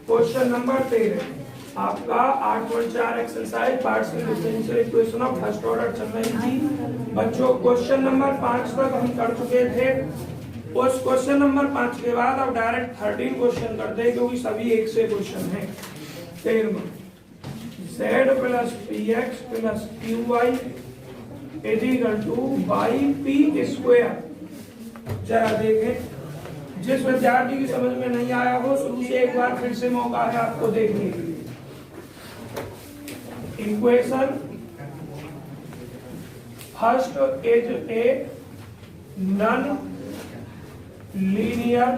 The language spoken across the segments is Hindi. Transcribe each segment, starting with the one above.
क्वेश्चन नंबर 13 आपका 8.4 exercise partial differential equation of first order चल रही थी बच्चों। क्वेश्चन नंबर 5 तक हम कर चुके थे। उस क्वेश्चन नंबर 5 के बाद अब डायरेक्ट 13 क्वेश्चन करते हैं क्योंकि सभी एक से क्वेश्चन हैं। 13 z plus P X plus Q Y is equal to by P square. जरा देखें, जिस विद्यार्थी की समझ में नहीं आया हो शुरू से एक बार फिर से मौका है आपको देखने के लिए। Equation first is a non linear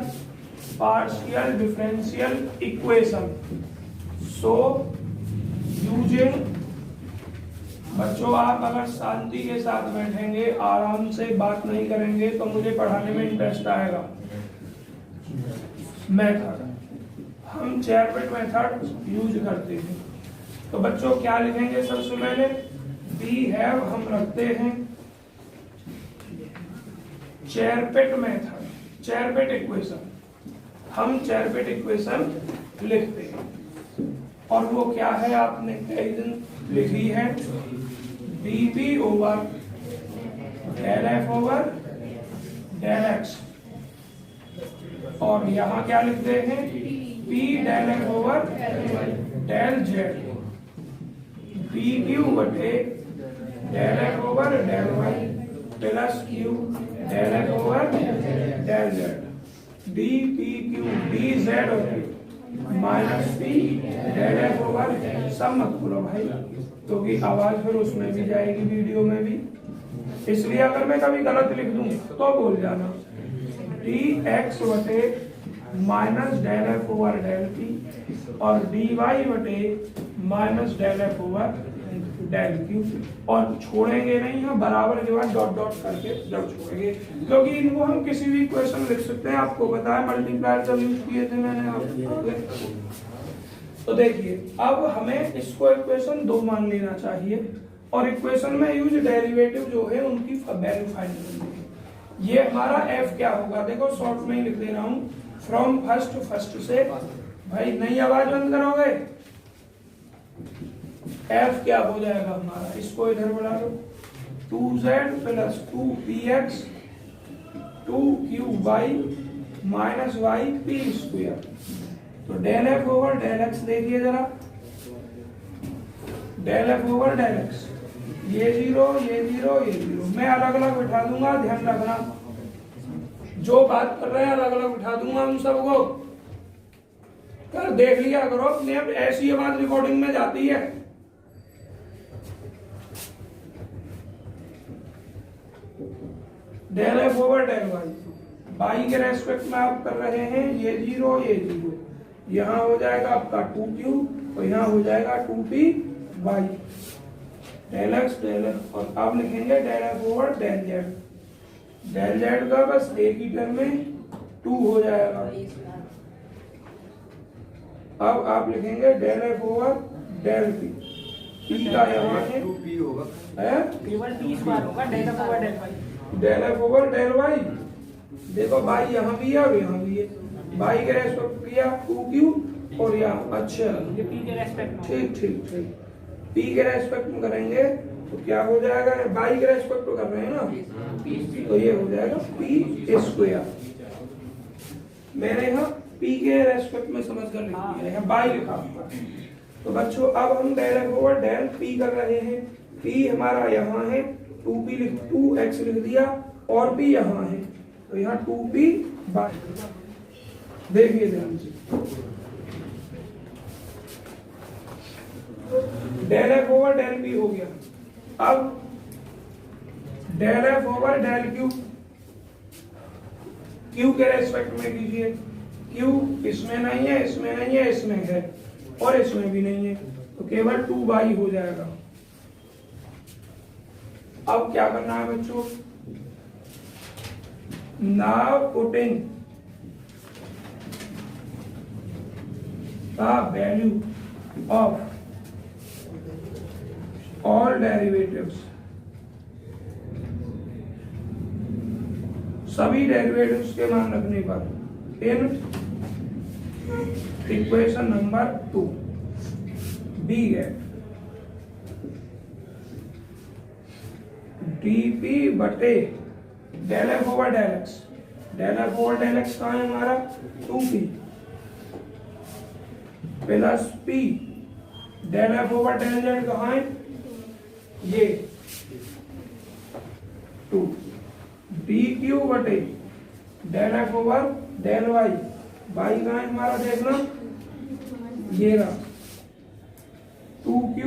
partial differential equation. So using, बच्चों आप अगर शांति के साथ बैठेंगे, आराम से बात नहीं करेंगे तो मुझे पढ़ाने में इंटरेस्ट आएगा। मेथड, हम चेयरबिट मेथड यूज करते हैं। तो बच्चों क्या लिखेंगे सबसे पहले? वी हैव हम रखते हैं चेयरबिट मेथड, चेयरबिट इक्वेशन, हम चेयरबिट इक्वेशन लिखते हैं। और वो क्या है आपने कई दिन लिखी है, dv over del F over del X. और यहाँ क्या लिखते हैं? p del F over del Z, D Q बटे del F over del Y plus Q del F over del Z, D P Q D Z minus P del F over. सब मत बोलो भाई क्योंकि आवाज फिर उसमें भी जाएगी वीडियो में भी, इसलिए अगर मैं कभी गलत लिख दूं तो बोल जाना। डी एक्स बटे minus del F over del P और डी वाई बटे minus del F over del Q. और छोड़ेंगे नहीं, हम बराबर के बाद डॉट डॉट करके जब छोड़ेंगे क्योंकि इनको हम किसी भी इक्वेशन लिख सकते हैं। आपको बताया मल्टीप्लायर जब यूज किए थे मैंने आपको। तो देखिए अब हमें इसको इक्वेशन 2 मान लेना चाहिए और इक्वेशन में यूज डेरिवेटिव जो है उनकी वैल्यू फाइंड करनी है। ये हमारा f क्या होगा, देखो शॉर्ट में ही लिख दे रहा हूँ, फ्रॉम फर्स्ट से। भाई नई आवाज बंद करोगे? f क्या हो जाएगा हमारा, इसको इधर बढ़ा लो, 2z plus 2px 2qy minus Y P square. तो del F over del X देखिए जरा, del F over del X, ये जीरो ये जीरो ये जीरो, मैं अलग अलग बिठा दूंगा, ध्यान रखना जो बात कर रहे हैं अलग अलग बिठा दूंगा उन सबको। कर देख लिया करो अपने, ऐसी आवाज रिकॉर्डिंग में जाती है। Del F over del Y, Y के रेस्पेक्ट में आप कर रहे हैं, ये जीरो ये जीरो, यहाँ हो जाएगा आपका 2q और यहाँ हो जाएगा 2p Y del X del F. और आप लिखेंगे del F over del Z, del Z का बस एक ही टर्म में 2 हो जाएगा। अब आप लिखेंगे del F over del P, P का यहाँ है 2p होगा, केवल p स्क्वायर होगा, del F over del Y, del F over del Y. देखो वाई यहाँ भी है और यहाँ भी है, वाई के रेस्पेक्ट किया 2q और यहाँ, अच्छा ये p के रेस्पेक्ट में, ठीक ठीक ठीक, p के रेस्पेक्ट में करेंगे तो क्या हो जाएगा, वाई के रेस्पेक्ट में कर रहे हैं ना, तो ये हो जाएगा p स्क्वायर। मैंने यहाँ p के रेस्पेक्ट में समझ कर लिख दिया है, वाई लिखा हुआ। तो बच्चों अब हम del F over del p कर रहे हैं, p हमारा यहाँ है, 2x लिख दिया और p यहाँ है, तो यहाँ 2p बाई। देखिए ध्यान से, del F over del P हो गया। अब del F over del Q, Q के रेस्पेक्ट में कीजिए, क्यू इसमें नहीं है, इसमें नहीं है, इसमें है और इसमें भी नहीं है, तो केवल 2 बाई हो जाएगा। अब क्या करना है बच्चों, now putting the value of all derivatives, सभी डेरिवेटिव्स के मान रखने पर इन इक्वेशन नंबर 2 बी है dp बटे del F over del X. Del F over del X कहाँ है हमारा 2p plus p del F over del Z कहाँ है ये 2 डी क्यू बटे del F over del Y. Y कहाँ है हमारा देखना ये रहा 2q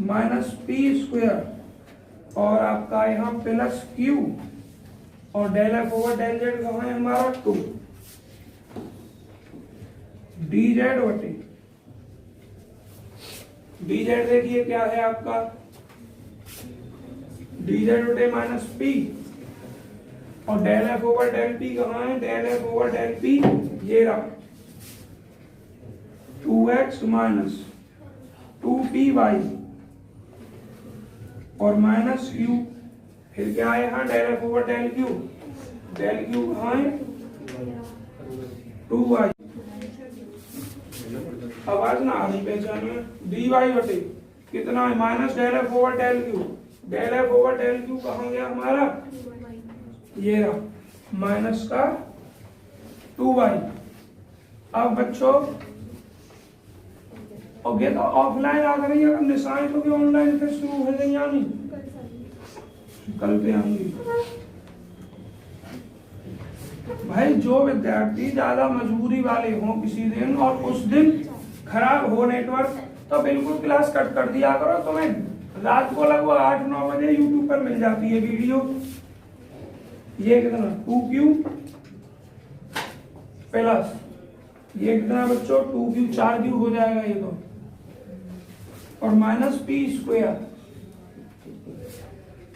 माइनस पी स्क्वायर और आपका यहाँ प्लस q और del F over del Z कहाँ है हमारा 2 डी जेड बटे डी जेड देखिए क्या है आपका डी जेड बटे माइनस पी और del F over del P कहाँ है del F over del P ये रहा 2x माइनस 2py और माइनस q फिर क्या है यहाँ del F over del Q कहाँ है 2y। आवाज ना आ रही पहचान में dy बटे कितना है minus del F over del Q. Del F over del Q कहाँ गया हमारा ये रहा माइनस का 2y। अब बच्चों और ये तो ऑफलाइन आ गई है निशान तो ऑनलाइन फिर शुरू हो गई यानी कल पे आऊंगी। भाई जो विद्यार्थी ज्यादा मजबूरी वाले हों किसी दिन और उस दिन खराब हो नेटवर्क तो बिल्कुल क्लास कट कर दिया करो। तुम्हें रात को लगभग 8-9 बजे यूट्यूब पर मिल जाती है वीडियो। ये कितना 2q प्लस ये कितना बच्चों 2q 4q हो जाएगा ये तो और माइनस पी स्क्वायर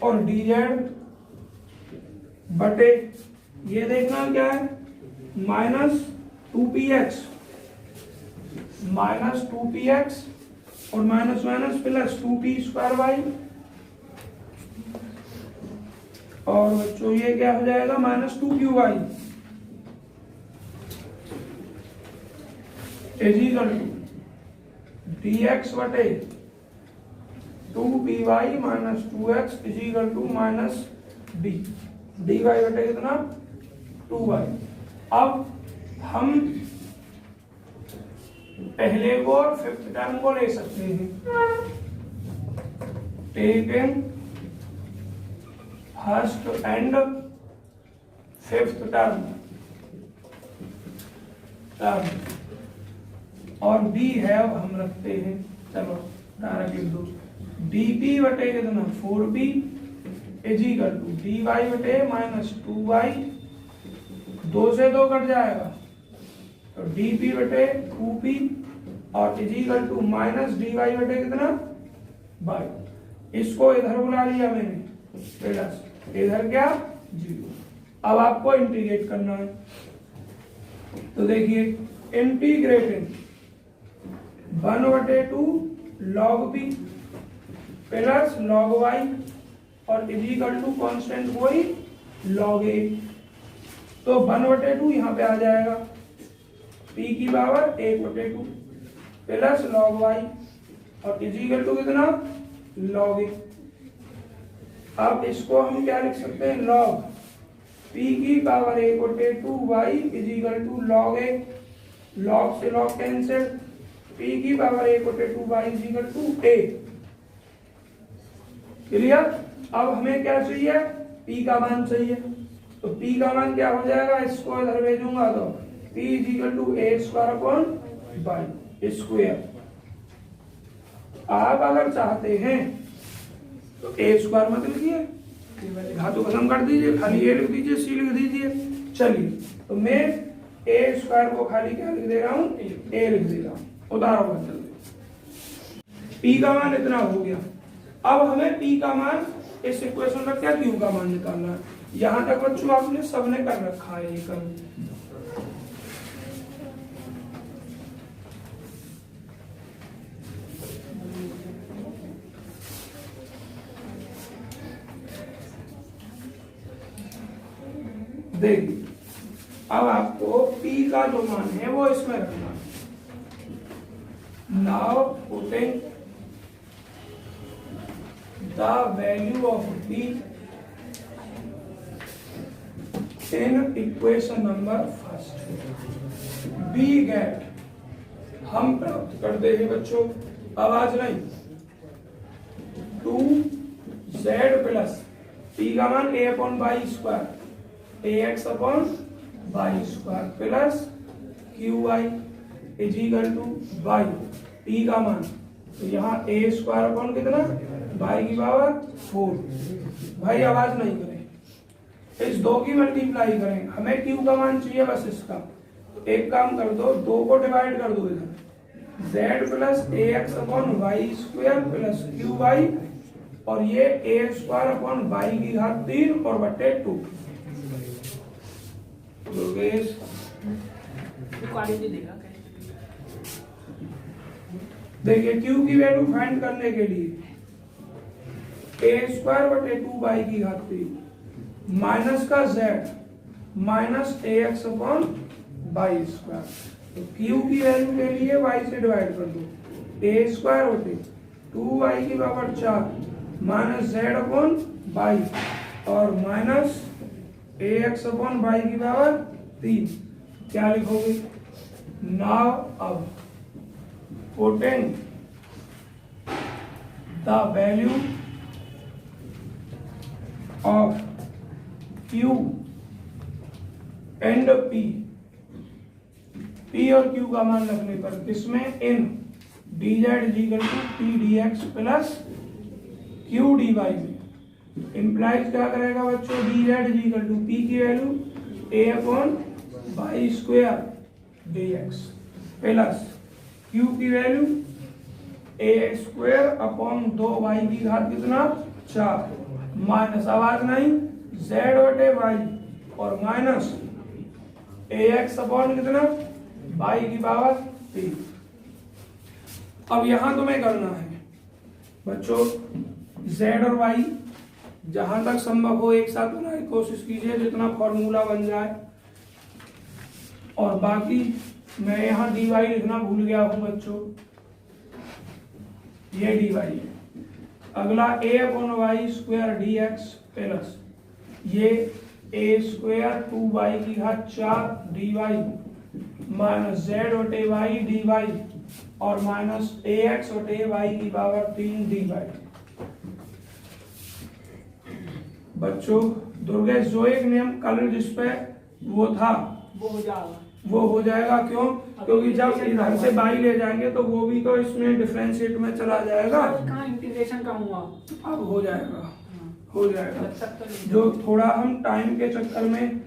और डी जेड बटे ये देखना क्या है माइनस 2px और minus minus plus 2p square Y और बच्चों ये क्या हो जाएगा minus 2qy is equal to dx बटे 2py minus 2x is equal to minus d dy बटे कितना 2y। अब हम पहले को और फिफ्थ टर्म को ले सकते हैं taking first and fifth term और b है अब हम रखते हैं चलो डायरेक्ट लिख दो dp बटे कितना 4p is equal to dy बटे माइनस 2y 2 से 2 कट जाएगा तो dp बटे 2p और is equal to minus dy बटे कितना y। इसको इधर बुला लिया मैंने प्लस इधर क्या 0। अब आपको इंटीग्रेट करना है तो देखिए integrating 1/2 log p plus log y और इज इक्वल टू कॉन्स्टेंट वही log a। तो 1/2 यहाँ पे आ जाएगा p की पावर 1/2 प्लस log y और इज इक्वल टू कितना log a। अब इसको हम क्या लिख सकते हैं log p की power 1/2 y is equal to log a। log से log कैंसिल p की power 1/2 y is equal to a। Clear. अब हमें क्या चाहिए p का मान चाहिए तो p का मान क्या हो जाएगा इसको इधर भेजूंगा तो p is equal to a square upon y square. आप अगर चाहते हैं तो a स्क्वायर मत लिखिए घातों खत्म कर दीजिए खाली a लिख दीजिए c लिख दीजिए। चलिए तो मैं a स्क्वायर को खाली क्या लिख दे रहा हूँ a लिख दे रहा हूँ उदाहरण चलते p का मान इतना हो गया। अब हमें p का मान इस इक्वेशन में क्या q का मान निकालना है। यहां तक बच्चों आपने सबने कर रखा है ये कल। देखिए अब आपको p का जो मान है वो इसमें रखना है now putting the value of b in equation number first, b get हम प्राप्त करते हैं बच्चों, आवाज नहीं, 2z प्लस p का मान a upon by square ax upon by square plus qy is equal to by p का मान, तो यहाँ a स्क्वायर अपॉन कितना, बाई की पावर 4। भाई आवाज नहीं करें, इस दो की मल्टीप्लाई करें, हमें q का मान चाहिए बस इसका, तो एक काम कर दो, दो को डिवाइड कर दो इधर, z plus ax upon Y square plus qy, और ये a स्क्वायर अपॉन बाई की घात 3 और बटे 2। देखिए q की वैल्यू फाइंड करने के लिए a स्क्वायर बटे 2 बाई की घात 3 माइनस का z minus ax upon by square, तो q की वैल्यू के लिए y से डिवाइड कर दो, a स्क्वायर बटे 2y की power 4 minus z upon by और माइनस ax अपॉन बाई की पावर 3, क्या लिखोगे। नाउ अब putting the value of q and p और q का मान रखने पर किसमें, in dz is equal to p dx plus q dy में, इम्प्लाइज क्या करेगा बच्चों, dz is equal to p की value a upon by square dx plus q की value a square upon 2y की घात कितना 4 माइनस, आवाज नहीं, z बटे y और माइनस ax अपॉन कितना बाई की पावर 3। अब यहां तुम्हें करना है बच्चों, z और y जहां तक संभव हो एक साथ बनाने की कोशिश कीजिए, जितना फॉर्मूला बन जाए, और बाकी मैं यहाँ dy लिखना भूल गया हूं बच्चों, ये dy है। अगला a upon Y square dx plus ये a स्क्वायर 2y की घात 4 dy माइनस z बटे y dy और माइनस ax बटे y की पावर 3 dy। बच्चों दुर्गेश जो एक नियम कल जिसपे वो था वो हो जाएगा, क्यों, क्योंकि जब इधर से बाई ले जाएंगे तो वो भी तो इसमें डिफरेंशिएट में चला जाएगा, कहाँ इंटीग्रेशन का हुआ, अब हो जाएगा, हो जाएगा। जो थोड़ा हम टाइम के चक्कर में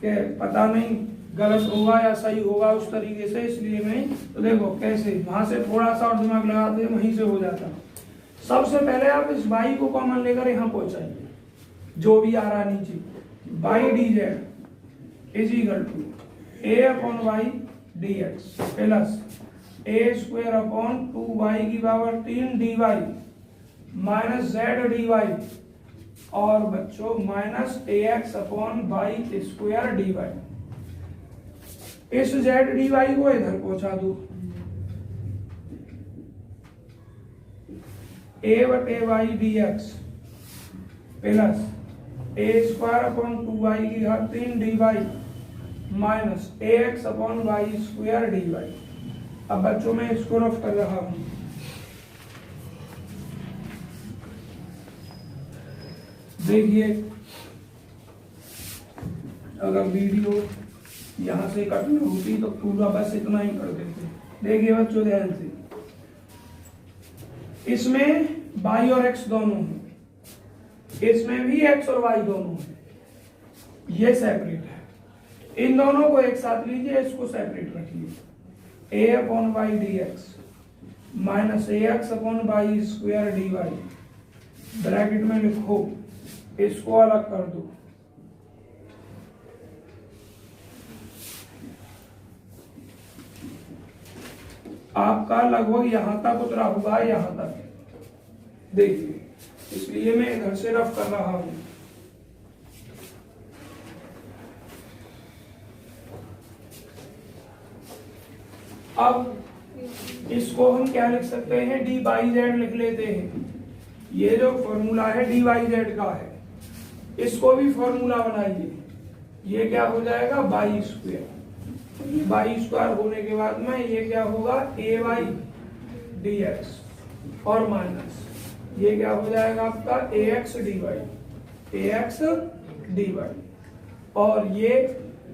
के पता नहीं गलत होगा या सही होगा उस तरीके से, इसलिए नहीं, तो देखो कैसे वहां से थोड़ा सा और दिमाग लगाते हैं, वहीं से हो जाता। सबसे पहले आप इस बाई को कॉमन लेकर यहाँ पहुंचाइए, जो भी आ रहा नीचे, by D Z is equal to a upon Y D X plus a square upon 2y की power 3 dy minus z dy और बच्चों minus ax upon Y square dy। इस z dy को इधर पहुंचा दो, a बटे Y D X plus a square upon 2y की घात 3 dy minus ax upon Y square dy। अब बच्चों में इसको रफ कर रहा हूं, देखिए अगर वीडियो यहां से कट होती तो पूरा बस इतना ही कर देते। देखिए बच्चों ध्यान से, इसमें y और x दोनों हैं, इसमें भी x और y दोनों हैं, ये सेपरेट है। इन दोनों को एक साथ लीजिए, इसको सेपरेट रखिए, a upon Y D X minus ax upon Y square D Y, bracket में लिखो, इसको अलग कर दो। आपका लगभग यहां तक उतरा हुआ, यहां तक देखिए, इसलिए मैं इधर से रफ कर रहा हूं। अब इसको हम क्या लिख सकते हैं, डी बाई जेड लिख लेते हैं। ये जो फॉर्मूला है डी बाई जेड का है, इसको भी फॉर्मूला बनाइए। ये क्या हो जाएगा, बाई स्क्वायर। बाई स्क्वायर होने के बाद में ये क्या होगा, ए वाई डी एक्स और माइनस ये क्या हो जाएगा आपका ए एक्स डी वाई, ए एक्स डी वाई, और ये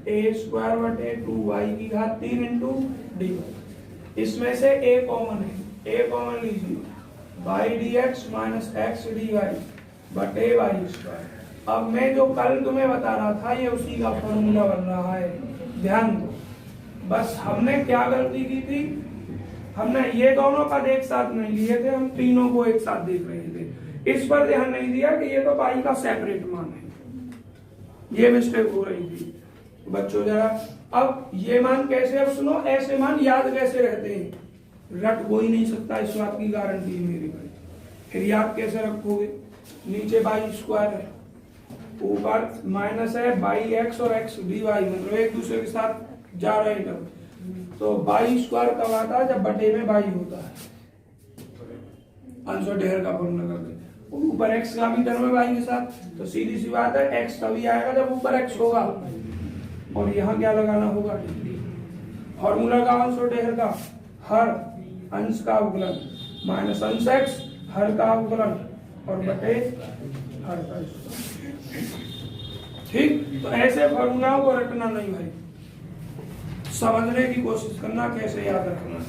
ए स्क्वायर बटे 2y की घात 3 इंटू डी वाई। इसमें से ए कॉमन है, ए कॉमन लीजिए, by D X minus X D Y बटे वाई स्क्वायर। अब मैं जो कल तुम्हें बता रहा था ये उसी का फॉर्मूला बन रहा है, ध्यान दो। बस हमने क्या गलती की थी, हमने ये दोनों पद एक साथ नहीं लिए थे, हम तीनों को एक साथ देख रहे थे। इस पर ध्यान नहीं दिया कि ये तो पाई का सेपरेट मान है, ये मिस्टेक हो रही थी बच्चों जरा। अब ये मान कैसे, अब सुनो, ऐसे मान याद कैसे रहते हैं, रट हो ही नहीं सकता, इस बात की गारंटी है मेरी भाई। फिर याद कैसे रखोगे, नीचे बाई स्क्वायर है, ऊपर माइनस है बाई एक्स और एक्स डी वाई, मतलब एक दूसरे के साथ जा रहे हैं टर्म। तो बाई स्क्वायर कब आता है, जब बटे में बाई होता है, अंश और ढेर का फॉर्मूला करके। ऊपर एक्स का भी टर्म है बाई के साथ, तो सीधी सी बात है एक्स तभी आएगा जब ऊपर एक्स होगा, और यहाँ क्या लगाना होगा, फॉर्मूला का अंश और ढेर का, हर अंश का अवकलन माइनस अंश एक्स, हर का अवकलन और बटे हर का स्क्वायर। ठीक, तो ऐसे फॉर्मूलाओं को रटना नहीं भाई, समझने की कोशिश करना कैसे याद रखना है।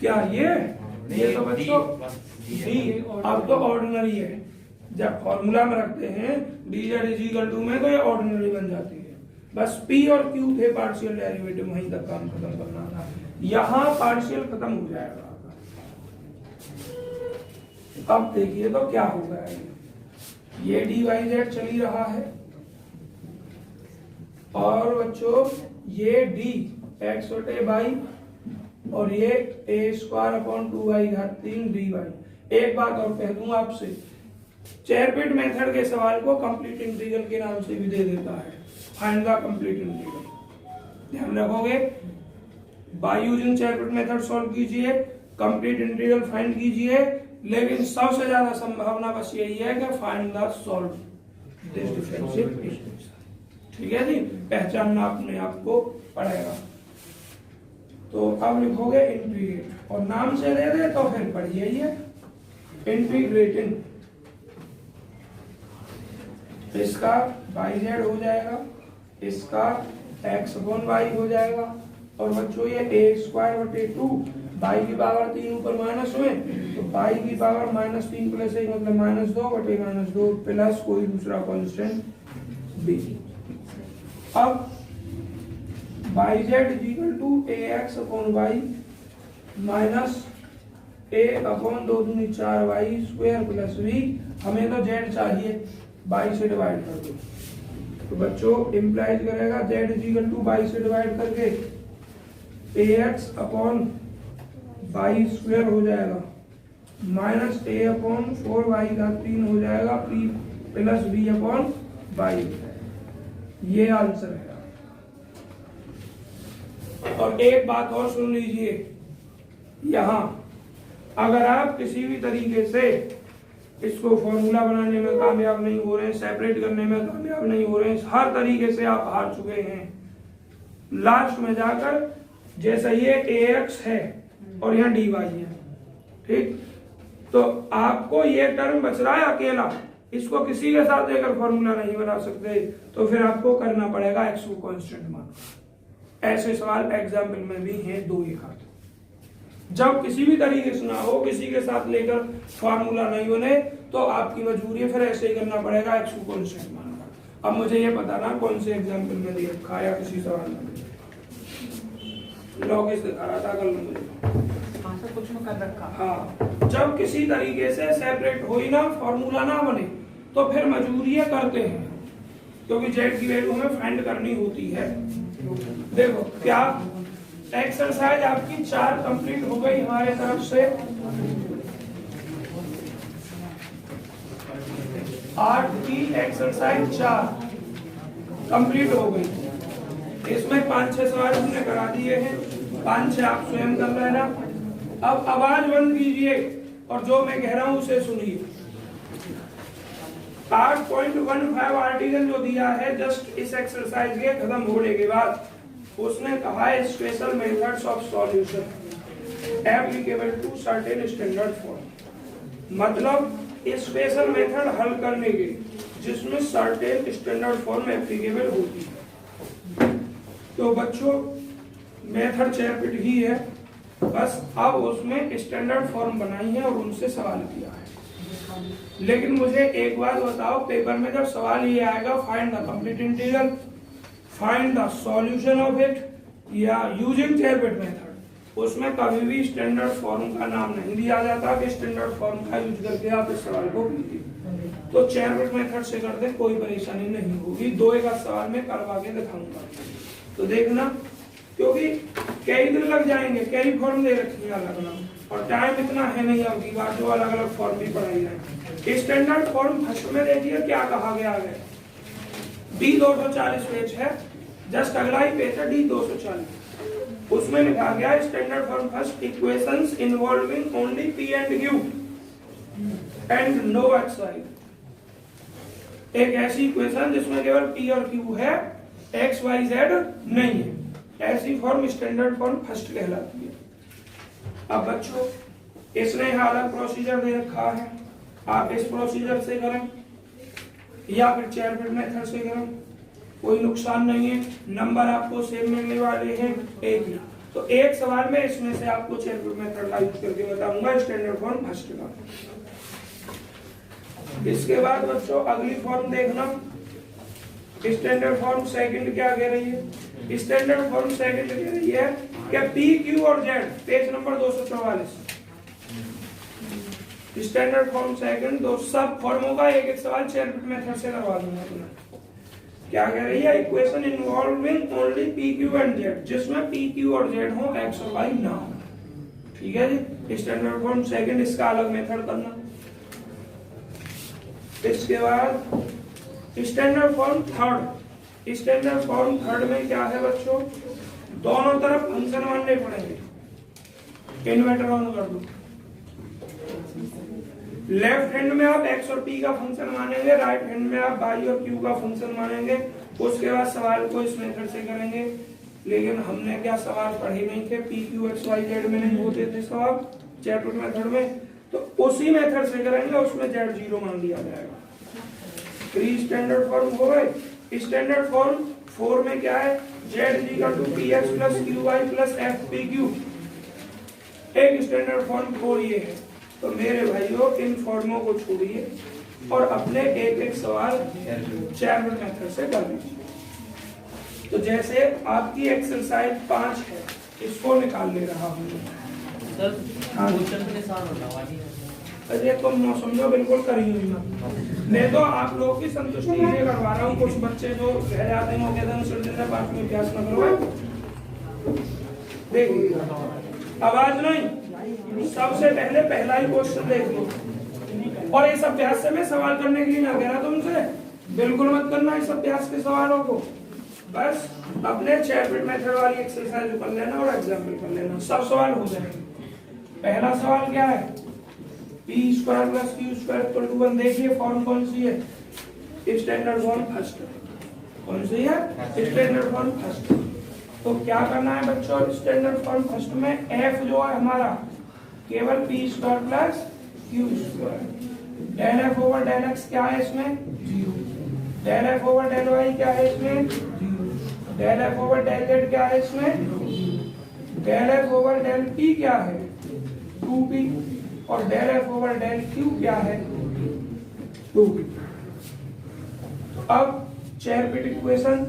क्या ये तो बच्चों डी अब तो ऑर्डिनरी है, जब फॉर्मूला में रखते हैं D Z is equal to में, तो ये ऑर्डिनरी बन जाती है। बस पी और क्यू थे पार्शियल डेरिवेटिव, वहीं तक काम खत्म करना था, यहाँ पार्शियल खत्म हो जाएगा। अब देखिए तो क्या होगा, ये डी वाई जेड चल ही रहा है, और बच्चों ये डी एक्स बटे बाई और ये ए स्क्वायर अपॉन 2y घात 3 डी वाई। एक बात और कह दूं आपसे, चेरपिट मेथड के सवाल को कंप्लीट इंटीग्रल के नाम से भी दे देता है, फाइंड द कंप्लीट इंटीग्रल। ध्यान रखोगे, बाय यूजिंग चेरपिट मेथड सॉल्व कीजिए, कंप्लीट इंटीग्रल फाइंड कीजिए, लेकिन सबसे ज्यादा संभावना बस यही है कि find the solve this differential equation. ठीक है जी, पहचानना अपने आप को पड़ेगा। तो अब लिखोगे इंटीग्रेट, और नाम से दे दे तो फिर पढ़िए ये इंटीग्रेटिंग, इसका बाई जेड हो जाएगा, इसका एक्स अपॉन वाई हो जाएगा, और बच्चों ये ए स्क्वायर बटे 2 बाई की पावर 3 ऊपर माइनस में, तो बाई की पावर -3 प्लस 1 मतलब -2 बटे -2 प्लस कोई दूसरा कांस्टेंट बी। अब by Z is equal to A X upon Y minus A upon 2 दूनी 4 वाई स्क्वायर प्लस बी। हमें तो जेड चाहिए, बाई से डिवाइड कर दो, तो बच्चों इंप्लाइज करेगा Z is equal to by से डिवाइड करके ए एक्स अपॉन बाई स्क्वायर हो जाएगा माइनस ए अपॉन 4y का 3 हो जाएगा P plus B upon by. ये आंसर है। और एक बात और सुन लीजिए, यहां अगर आप किसी भी तरीके से इसको फॉर्मूला बनाने में कामयाब नहीं हो रहे हैं, सेपरेट करने में कामयाब नहीं हो रहे हैं, हर तरीके से आप हार चुके हैं, लास्ट में जाकर जैसा ये ax है और यहाँ dy है, ठीक, तो आपको ये टर्म बच रहा है अकेला, इसको किसी के साथ लेकर फॉर्मूला नहीं बना सकते, तो फिर आपको करना पड़ेगा x को कांस्टेंट मान। ऐसे सवाल एग्जाम्पल में भी हैं 2-1 आध। जब किसी भी तरीके से ना हो, किसी के साथ लेकर फॉर्मूला नहीं बने, तो आपकी मजबूरी है फिर ऐसे ही करना पड़ेगा, x को कांस्टेंट मानना। अब मुझे ये पता ना कौन से एग्जाम्पल में दिया रखा या किसी सवाल में लॉग दिखा रहा था कल मुझे, कुछ में कर रखा। हाँ, जब किसी तरीके से सेपरेट हो ही ना, फॉर्मूला ना बने, तो फिर मजबूरी करते हैं, क्योंकि जेड की वैल्यू हमें फाइंड करनी होती है। देखो क्या एक्सरसाइज आपकी 4 कंप्लीट हो गई हमारे तरफ से। 8 की एक्सरसाइज 4 कंप्लीट हो गई। इसमें 5-6 सवाल हमने करा दिए हैं, 5-6 आप स्वयं कर लेना। अब आवाज बंद कीजिए और जो मैं कह रहा हूं उसे सुनिए। 8.15 आर्टिकल जो दिया है जस्ट इस एक्सरसाइज के खत्म होने के बाद, उसने कहा है special methods of solution applicable to certain standard form. मतलब स्पेशल मेथड हल करने के जिसमें सर्टेन स्टैंडर्ड फॉर्म एप्लीकेबल होती है। तो बच्चों मेथड चैप्टर ही है, बस अब उसमें स्टैंडर्ड फॉर्म बनाई है और उनसे सवाल किया है। लेकिन मुझे एक बात बताओ, पेपर में जब सवाल ये आएगा find the complete integral, find the solution of it या यूजिंग चेरबिट मेथड, उसमें कभी भी स्टैंडर्ड फॉर्म का नाम नहीं दिया जाता कि स्टैंडर्ड फॉर्म का यूज करके आप इस सवाल को कीजिए। तो चेरबिट मेथड से कर दे, कोई परेशानी नहीं होगी। 2 एक सवाल में करवा के दिखाऊंगा, तो देखना, क्योंकि कई दिन लग जाएंगे, कई फॉर्म दे रखी है अलग अलग, और टाइम इतना है नहीं अब की बात जो अलग अलग फॉर्म भी पढ़ाई जाए। स्टैंडर्ड फॉर्म फर्स्ट में देखिए क्या कहा गया है। डी 240 पेज है, जस्ट अगला ही पेज है डी 240, उसमें लिखा गया standard form first equations involving only P and Q and no X Y. एक ऐसी इक्वेशन जिसमें केवल पी और क्यू है, एक्स वाई जेड नहीं है, ऐसी फॉर्म स्टैंडर्ड फॉर्म फर्स्ट कहलाती है। अब बच्चों इसने अलग प्रोसीजर दे रखा है, आप इस प्रोसीजर से करें या फिर चेरबिट मेथड से करें, कोई नुकसान नहीं है। नंबर आपको सेम मिलने वाले हैं एक ही। तो एक सवाल में इसमें से आपको चेरबिट मेथड का यूज करके बताऊंगा स्टैंडर्ड फॉर्म फर्स्ट का। इसके बाद बच्चों अगली फॉर्म देखना, स्टैंडर्ड फॉर्म सेकंड क्या कह रही है। स्टैंडर्ड फॉर्म सेकंड कह रही है कि पी क्यू और Z, page number 244। Standard form second, दो सब फॉर्मों का एक एक सवाल चेरबिट मेथड से करवा दूंगा तुम्हें। क्या कह रही है, equation involving only P Q and Z, जिसमें पी क्यू और जेड हो, एक्स और वाई ना हो। ठीक है जी, स्टैंडर्ड फॉर्म सेकंड, इसका अलग मेथड करना। इसके बाद standard form third. Standard form third में क्या है बच्चों, दोनों तरफ फंक्शन मानने पड़ेंगे। इन्वर्टर ऑन कर दो। लेफ्ट हैंड में आप x और p का फंक्शन मानेंगे, राइट हैंड में आप y और q का फंक्शन मानेंगे। उसके बाद सवाल को इस मेथड से करेंगे। लेकिन हमने क्या सवाल पढ़े नहीं थे, p q x y z में नहीं होते थे सवाल चैप्टर मेथड में, तो उसी मेथड से करेंगे, उसमें z 0 मान लिया जाएगा। 3 स्टैंडर्ड फॉर्म हो गए। स्टैंडर्ड फॉर्म 4 में क्या है, z px plus qy plus fpq। एक स्टैंडर्ड फॉर्म 4 ये है। तो मेरे भाइयों इन फॉर्मों को छोड़िए और अपने एक एक सवाल चैरबिट मेथड से कर लीजिए। तो जैसे आपकी एक्सरसाइज 5 है, इसको निकाल ले रहा हूँ सर। क्वेश्चन के साथ होना वाली है। अरे तुम न समझो, बिल्कुल करी हुई मैं तो आप लोगों की संतुष्टि के लिए करवा रहा हूँ। कुछ बच्चे जो रह जाते हैं वो कहते हैं सर जैसे पाठ में अभ्यास न करो। देखिए आवाज नहीं, सबसे पहले पहला ही क्वेश्चन देख लो। और इस अभ्यास से मैं सवाल करने के लिए ना कह रहा तुमसे, बिल्कुल मत करना इस अभ्यास के सवालों को, बस अपने चैरबिट मेथड वाली एक्सरसाइज कर लेना और एग्जाम्पल कर लेना, सब सवाल हो जाएंगे। पहला सवाल क्या है, p square plus q square equal to 1। देखिए फॉर्म कौन सी है, स्टैंडर्ड फॉर्म फर्स्ट। कौन सी है, स्टैंडर्ड फॉर्म फर्स्ट। तो क्या करना है बच्चों, स्टैंडर्ड फॉर्म फर्स्ट में f जो है हमारा केवल p square plus q square. Del f over del x क्या है इसमें, 0। Del f over del y क्या है इसमें, 0। Del f over del z क्या है इसमें, del f over del p क्या है, 2p। और del f over del q क्या है, 2p। तो अब चेरबिट इक्वेशन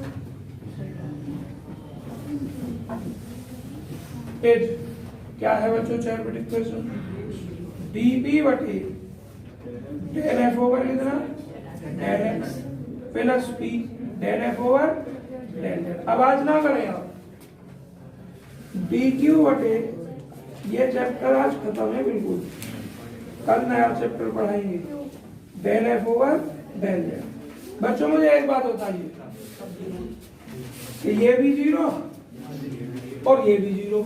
पेज क्या है बच्चों, चेरबिट इक्वेशन dp बटे डेल f ओवर कितना, del x plus p del f over del z। आवाज ना करें आप। dq बटे, ये चैप्टर आज खत्म है बिल्कुल, कल नया चैप्टर पढ़ाएंगे, del f over del z। बच्चों मुझे एक बात बताइए, कि ये भी जीरो और ये भी जीरो,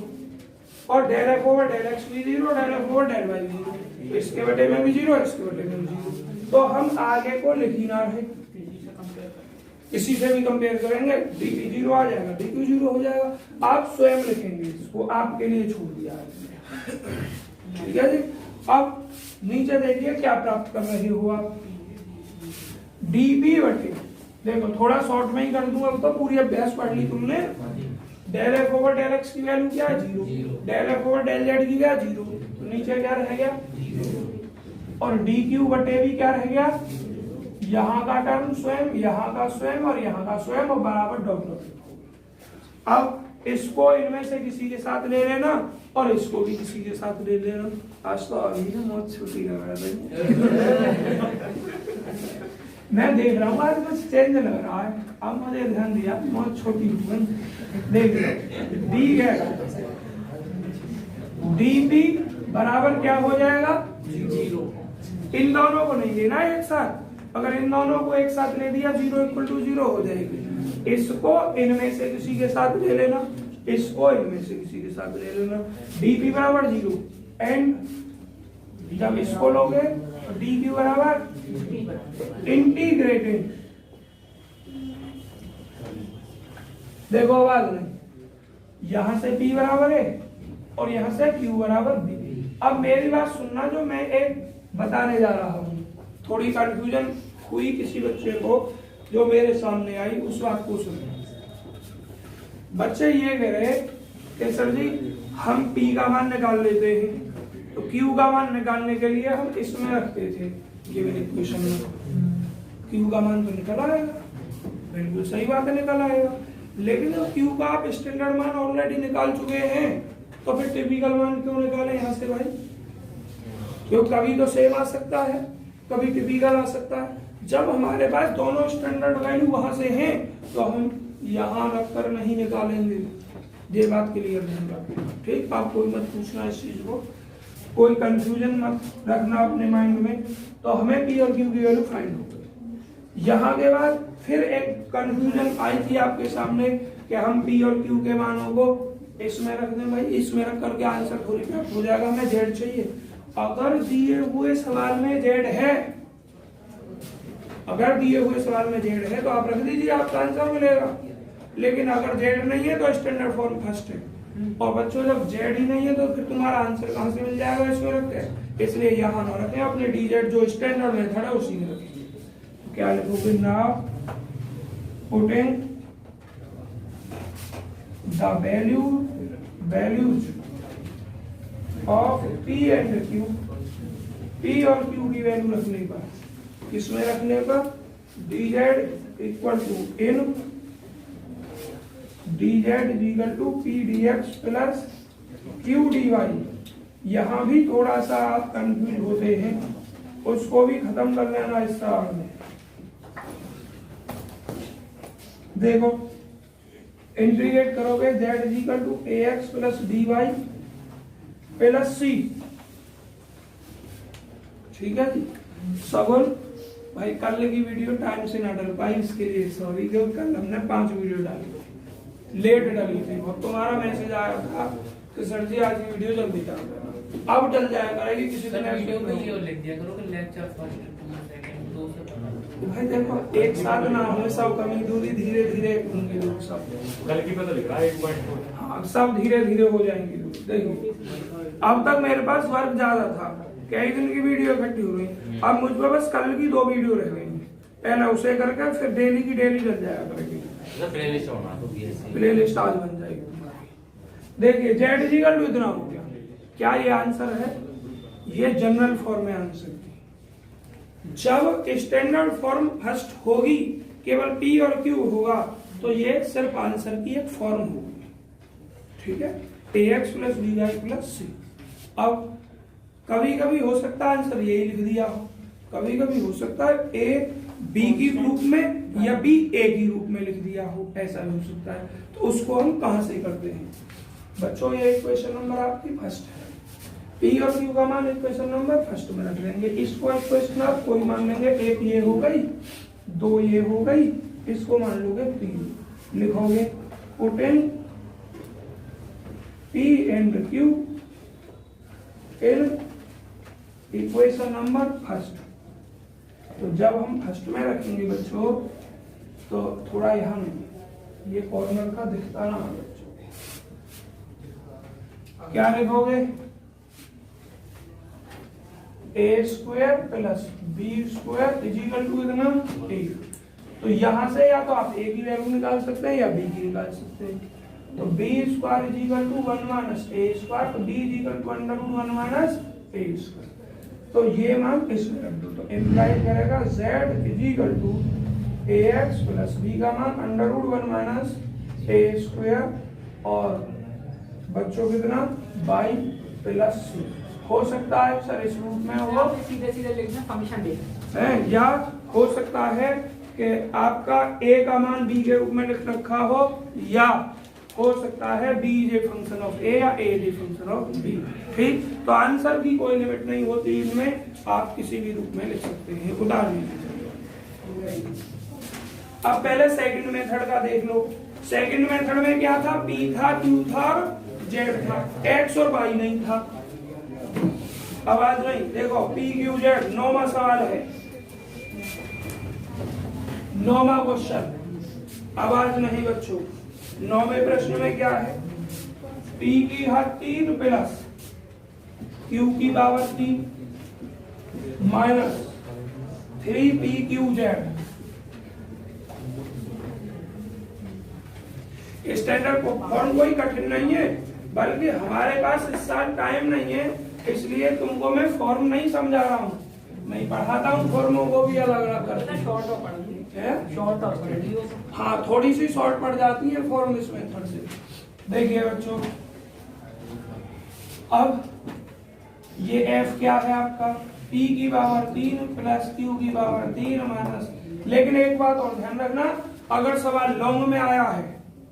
और del F over del X भी zero, del F over del Y भी जीरो, इसके बटे में भी जीरो, इसके बटे में भी जीरो। तो हम आगे को लिख ही ना रहे, इसी से भी कंपेयर करेंगे, डी पी जीरो आ जाएगा, डी क्यू जीरो हो जाएगा। आप स्वयं लिखेंगे, इसको आपके लिए छोड़ दिया है, ठीक है जी। अब नीचे देखिए क्या प्राप्त कर रहे हो आप, डी पी बटे, देखो थोड़ा शॉर्ट में ही कर दूंगा, तो पूरी अभ्यास पढ़ ली तुमने। Del F over del X की वैल्यू क्या है, zero, del F over del Z की क्या है, जीरो, तो नीचे क्या रह गया, और डी क्यू बटे भी क्या रह गया, यहाँ का टर्म स्वयं, यहाँ का स्वयं और यहाँ का स्वयं, और बराबर डॉट डॉट। अब इसको इनमें से किसी के साथ ले लेना और इसको भी किसी के साथ ले लेना। आज तो अभी ना बहुत छुट्टी लग रहा है मैं देख रहा हूँ आज कुछ चेंज लग रहा है, अब मुझे ध्यान दिया बहुत छोटी देख लो, डी है डी पी बराबर क्या हो जाएगा, जीरो। इन दोनों को नहीं लेना एक साथ, अगर इन दोनों को एक साथ ले दिया जीरो इक्वल टू जीरो हो जाएगी। इसको इनमें से किसी के साथ ले लेना, इसको इनमें से किसी के साथ ले लेना, डीपी बराबर जीरो, एंड जब इसको लोगे तो डी क्यू बराबर इंटीग्रेटिंग, देखो आवाज नहीं, यहां से p बराबर है और यहां से q बराबर b। अब मेरी बात सुनना, जो मैं एक बताने जा रहा हूं, थोड़ी कंफ्यूजन हुई किसी बच्चे को जो मेरे सामने आई, उस बात को सुनो। बच्चे ये कह रहे कि सर जी हम p का मान निकाल लेते हैं, तो q का मान निकालने के लिए हम इसमें रखते थे गिवन इक्वेशन में, q का मान तो निकल आएगा, बिल्कुल सही बात है निकल आएगा, लेकिन जब q का आप स्टैंडर्ड मान ऑलरेडी निकाल चुके हैं तो फिर टिपिकल मान क्यों निकालें यहाँ से भाई, क्योंकि कभी तो सेम आ सकता है, कभी टिपिकल आ सकता है। जब हमारे पास दोनों स्टैंडर्ड वैल्यू वहां से हैं तो हम यहाँ रखकर नहीं निकालेंगे, ये बात क्लियर नहीं रखना, ठीक। आप कोई मत पूछना इस चीज को, कोई कंफ्यूजन मत रखना अपने माइंड में। तो हमें पी और क्यू की वैल्यू फाइंड हो गई। यहाँ के बाद फिर एक कंफ्यूजन आई थी आपके सामने कि हम पी और क्यू के मानों को इसमें रख दें, भाई इसमें रख करके आंसर थोड़ी प्राप्त हो जाएगा, हमें जेड चाहिए। अगर दिए हुए सवाल में जेड है, अगर दिए हुए सवाल में जेड है तो आप रख दीजिए, आपका आंसर मिलेगा। लेकिन अगर जेड नहीं है तो स्टैंडर्ड फॉर्म फर्स्ट है, और बच्चों जब जेड ही नहीं है तो फिर तुम्हारा आंसर कहां से मिल जाएगा इसमें रखते, इसलिए यहाँ ना रखें, अपने डी जेड जो स्टैंडर्ड मेथड है उसी में रखिए। क्या लिखोगे, now putting the values of P and Q, P और Q की वैल्यू रखने पर, किसमें रखने पर, dz equal to in dz equal to P dx plus Q dy। यहाँ भी थोड़ा सा आप कंफ्यूज होते हैं, उसको भी खत्म कर लेना इस सवाल में। देखो इंटीग्रेट करोगे z equal to ax plus dy plus c, ठीक है जी। सगुन भाई कल की वीडियो टाइम से ना डल पाई, इसके लिए सॉरी, क्योंकि कल हमने 5 वीडियो डाली, लेट डाली थी, और तुम्हारा मैसेज आया था कि सर जी आज वीडियो जल्दी डाल देना, अब डल जाया करेगी किसी दिन वीडियो में ये लिख दिया करो कि लेक्चर फर्स्ट सेकंड दो से भाई। देखो एक साथ ना हमें सब कमी दूरी धीरे धीरे होंगे लोग, सब कल की पता लिख रहा है 1.4, हाँ सब धीरे धीरे हो जाएंगे। देखिए अब तक मेरे पास वर्क ज्यादा था, कई दिन की वीडियो इकट्ठी हो गई, अब मुझ पर बस कल की 2 वीडियो रह गई, पहले उसे करके फिर डेली की डेली चल जाया करेगी, प्लेलिस्ट होना तो प्लेलिस्ट आज बन जाएगी तुम्हारी। देखिए जेड इक्वल टू इतना हो गया, क्या ये आंसर है, ये जनरल फॉर्म में आंसर की। जब स्टैंडर्ड फॉर्म फर्स्ट होगी, केवल P और Q होगा, तो ये सिर्फ आंसर की एक फॉर्म होगी, ठीक है, ax plus dy plus c। अब कभी कभी हो सकता है आंसर यही लिख दिया हो, कभी कभी हो सकता है a b की रूप में या b a की रूप में लिख दिया हो, ऐसा भी हो सकता है। तो उसको हम कहां से करते हैं बच्चों, ये इक्वेशन नंबर आपकी फर्स्ट है, P और Q का मान इक्वेशन नंबर फर्स्ट में रख देंगे, इसको इक्वेशन आप कोई मान लेंगे, एक ये हो गई, 2 ये हो गई, इसको मान लोगे P, लिखोगे putting P and Q in equation number first. तो जब हम फर्स्ट में रखेंगे बच्चों तो थोड़ा यहाँ ये कॉर्नर का दिखता ना बच्चों, क्या लिखोगे A square plus B square equal to इतना 8। तो यहां से या तो आप ए की वैल्यू निकाल सकते हैं या बी की निकाल सकते हैं। तो B square equal to 1 minus A square, तो B equal to under root 1 minus A square. तो ये मान इसमें रख दो, तो इम्प्लाई करेगा z is equal to ax plus b का मान under root 1 minus A square और बच्चों कितना y प्लस c। हो सकता है सर इस रूप में हो सीधे सीधे लिखना फंक्शन देना है, या हो सकता है कि आपका a का मान b के रूप में लिख रखा हो, या हो सकता है b is a function of a या a is a function of b। ठीक, तो आंसर की कोई लिमिट नहीं होती इसमें, आप किसी भी रूप में लिख सकते हैं। उदाहरण अब पहले सेकंड मेथड का देख लो। सेकंड मेथड में क्या था, p था, q था और z था, x और y नहीं था। आवाज नहीं, देखो p q z 9वां सवाल है, 9वां क्वेश्चन। आवाज नहीं बच्चों, 9वें प्रश्न में क्या है, p की घात 3 प्लस q की power 3 minus 3pqz। Standard form कोई कठिन नहीं है, बल्कि हमारे पास इस साल टाइम नहीं है, इसलिए तुमको मैं फॉर्म नहीं समझा रहा हूँ, नहीं पढ़ाता हूँ फॉर्मों को भी अलग अलग करके। शॉर्ट और पढ़ है शॉर्ट और पढ़ हाँ, थोड़ी सी शॉर्ट पड़ जाती है फॉर्म इस मेथड से। देखिए बच्चों, अब ये f क्या है आपका, p की पावर 3 प्लस q की पावर 3 माइनस। लेकिन एक बात और ध्यान रखना, अगर सवाल लॉन्ग में आया है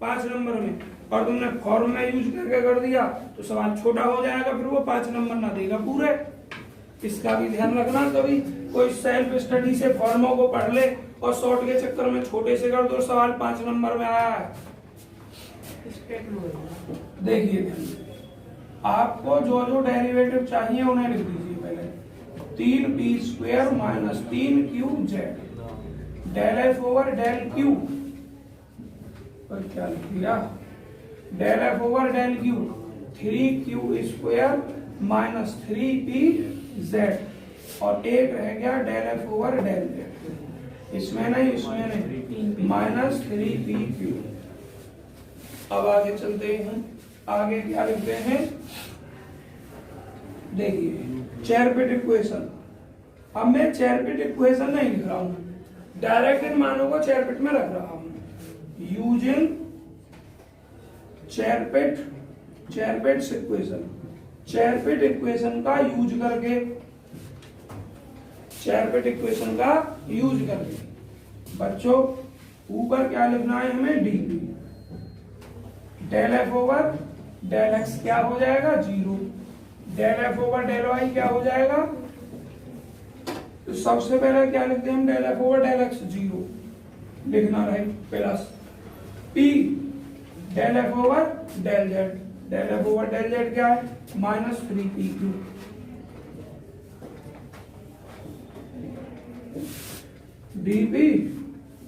5 नंबर में और तुमने फॉर्म में यूज करके कर दिया तो सवाल छोटा हो जाएगा, फिर वो 5 नंबर ना देगा पूरे। इसका भी ध्यान रखना, कभी कोई सेल्फ स्टडी से फॉर्मों को पढ़ ले और शॉर्ट के चक्कर में छोटे से कर दो, सवाल 5 नंबर में आया है। देखिए आपको जो जो डेरिवेटिव चाहिए उन्हें लिख दीजिए पहले। 3p square minus 3qz del f over del q, और क्या लिख दिया, del f over del q 3q square minus 3pz, और एक रह गया del f over del z। इसमें नहीं माइनस 3pq। अब आगे चलते हैं, आगे क्या लिखते हैं, देखिए चेरपिट इक्वेशन। अब मैं चेरपिट इक्वेशन नहीं लिख रहा हूं, डायरेक्ट इन मानों को चेरपिट में रख रहा हूं। यूजिंग चेरपिट इक्वेशन, चेरपिट इक्वेशन का यूज करके, चेरपिट इक्वेशन का यूज करके बच्चों ऊपर क्या लिखना है हमें, D del F over del X क्या हो जाएगा 0, del F over del Y क्या हो जाएगा, तो सबसे पहले क्या लिखते हैं हम, del F over del X 0 लिखना रहे, plus P del F over del Z, del F over del Z क्या है माइनस 3pq, डीपी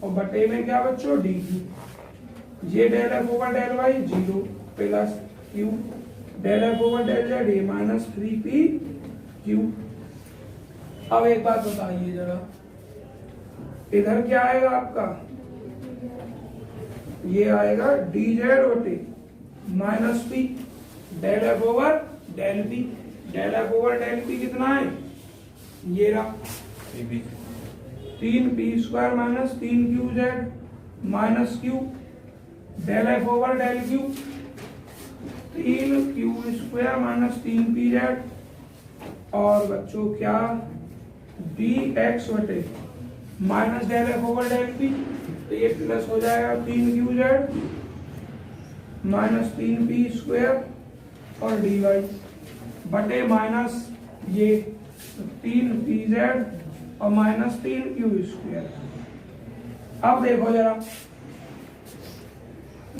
और बटे में क्या बच्चों डी, ये del F over del Y 0 plus Q del F over del Z ये माइनस 3pq। अब एक बात बताइए जरा, इधर क्या आएगा आपका, ये आएगा डी जेड बटे minus P del F over del P, del F over del P कितना है, ये रहा 3p square minus 3qz minus q del F over del q 3q square minus 3pz, और बच्चों क्या dx बटे minus del F over del p, तो ये प्लस हो जाएगा 3qz माइनस 3p स्क्वायर और dy बटे माइनस ये 3pz और माइनस 3q स्क्वायर। अब देखो जरा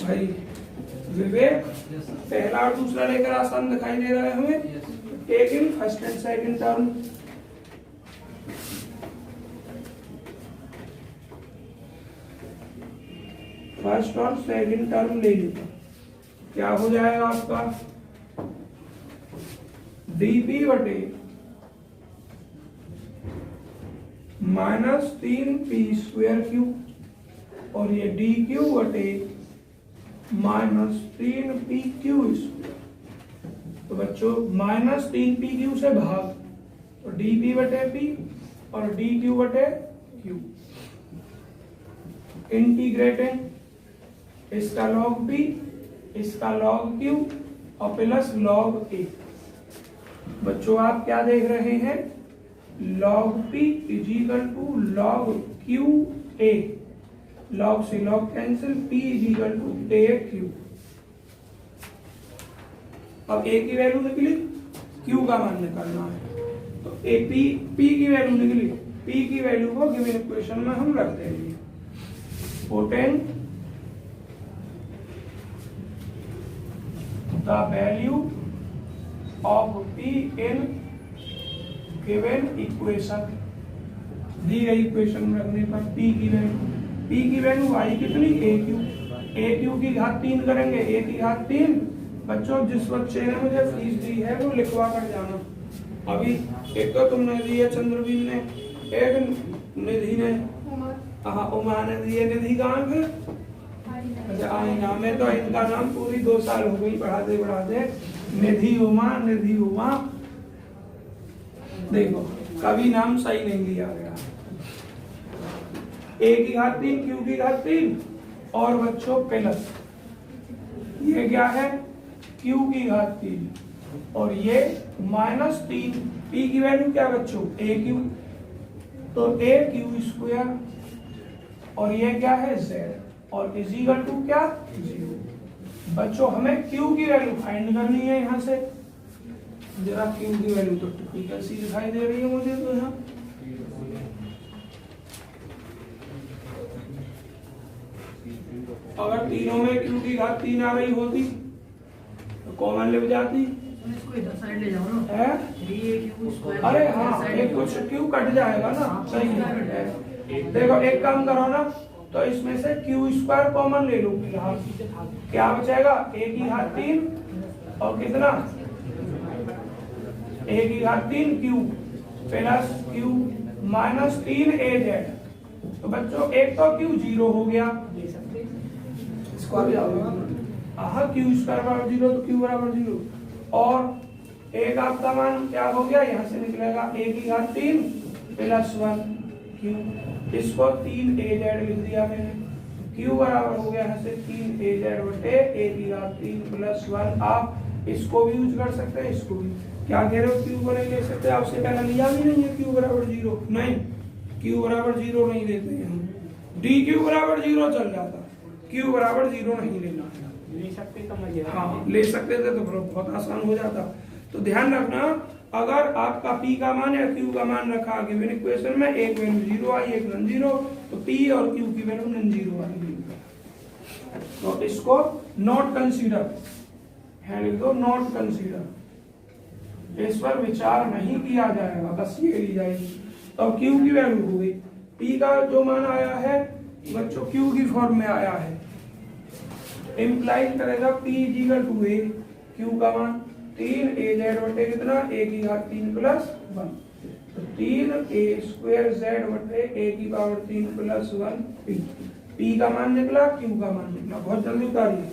भाई विवेक, पहला और दूसरा लेकर आसान दिखाई दे रहा है हमें। Take in first and second term. First और सेकंड टर्म ले लीजिए, क्या हो जाएगा आपका dp बटे -3p² और ये dq बटे -3pq²। तो बच्चों -3pq से भाग, तो dp बटे p और dq बटे q। इंटीग्रेटिंग, इसका log p, इसका log q और प्लस log a। बच्चों आप क्या देख रहे हैं, log p is equal to log q a, log से log cancel, p is equal to a q। अब a की वैल्यू निकली, q का मान निकालना है, तो a p की वैल्यू निकली, p की वैल्यू को गिवन इक्वेशन में हम रख देंगे। Putting the value of p in given equation, दी गई इक्वेशन में रखने पर p की वैल्यू आई कितनी, aq की घात 3 करेंगे, a की घात 3। बच्चों जिस बच्चे ने मुझे फीस दी है वो लिखवा कर जाना। अभी एक तो तुमने दी है चंद्रवीर ने, एक निधि ने, हाँ उमा ने दी है। निधि कहाँ है, अच्छा आईना में, तो इनका नाम पूरी 2 साल हो गई पढ़ाते पढ़ाते, निधि उमा, निधि उमा। देखो कभी नाम सही नहीं लिया गया। a की घात 3, q की घात 3 और बच्चों प्लस ये क्या है, q की घात 3 और ये -3। p की वैल्यू क्या बच्चों, aq, तो aq² और ये क्या है z और इजिकल टू क्या 0। बच्चों हमें q की वैल्यू फाइंड करनी है। यहाँ से जरा q की वैल्यू तो टिपिकल सी दिखाई दे रही है मुझे, तो यहाँ अगर तीनों में q की घात 3 आ गई होती तो कॉमन ले जाती, इसको इधर साइड ले जाओ ना, है? 3aq²। अरे हाँ, एक कुछ q कट जाएगा ना, सही है। देखो एक काम करो ना, तो इसमें से q² कॉमन ले लो, क्या बचेगा, a की घात 3 और कितना, a की घात 3 q प्लस q -3az। तो बच्चों एक तो q 0 हो गया, इसको भी हाँ q² बराबर 0 तो q बराबर 0 और एक आपका मान क्या हो गया, यहाँ से निकलेगा a की घात 3 प्लस 1 q, इसको 3az लिख दिया मैंने, q बराबर हो गया यहाँ से 3az बटे a की घात 3 प्लस 1। आप इसको भी यूज कर सकते हैं, इसको भी। क्या कह रहे हो, q को नहीं ले सकते, आपसे पहले लिया भी नहीं है q बराबर 0, नहीं q बराबर 0 नहीं लेते हैं हम, dq बराबर 0 चल जाता, q बराबर 0 नहीं लेना है। ले सकते तो मजे, हाँ ले सकते थे तो बहुत आसान हो जाता। तो ध्यान रखना, अगर आपका p का मान या q का मान रखा गिवन इक्वेशन में, एक वैल्यू 0 आई एक नॉन 0, तो p और q की वैल्यू नॉन 0 आएगी। तो इसको नॉट कंसीडर है, लिख दो नॉट कंसीडर, इस पर विचार नहीं किया जाएगा, बस ये ली जाएगी। तो q की वैल्यू हो गई, p का जो मान आया है बच्चों q की फॉर्म में आया है, इम्प्लाइज करेगा p is equal to a, q का मान 3az बटे कितना, a की घात 3 प्लस 1, तो 3a² z बटे a की पावर 3 प्लस 1 p का मान निकला, q का मान निकला। बहुत जल्दी उतारिए।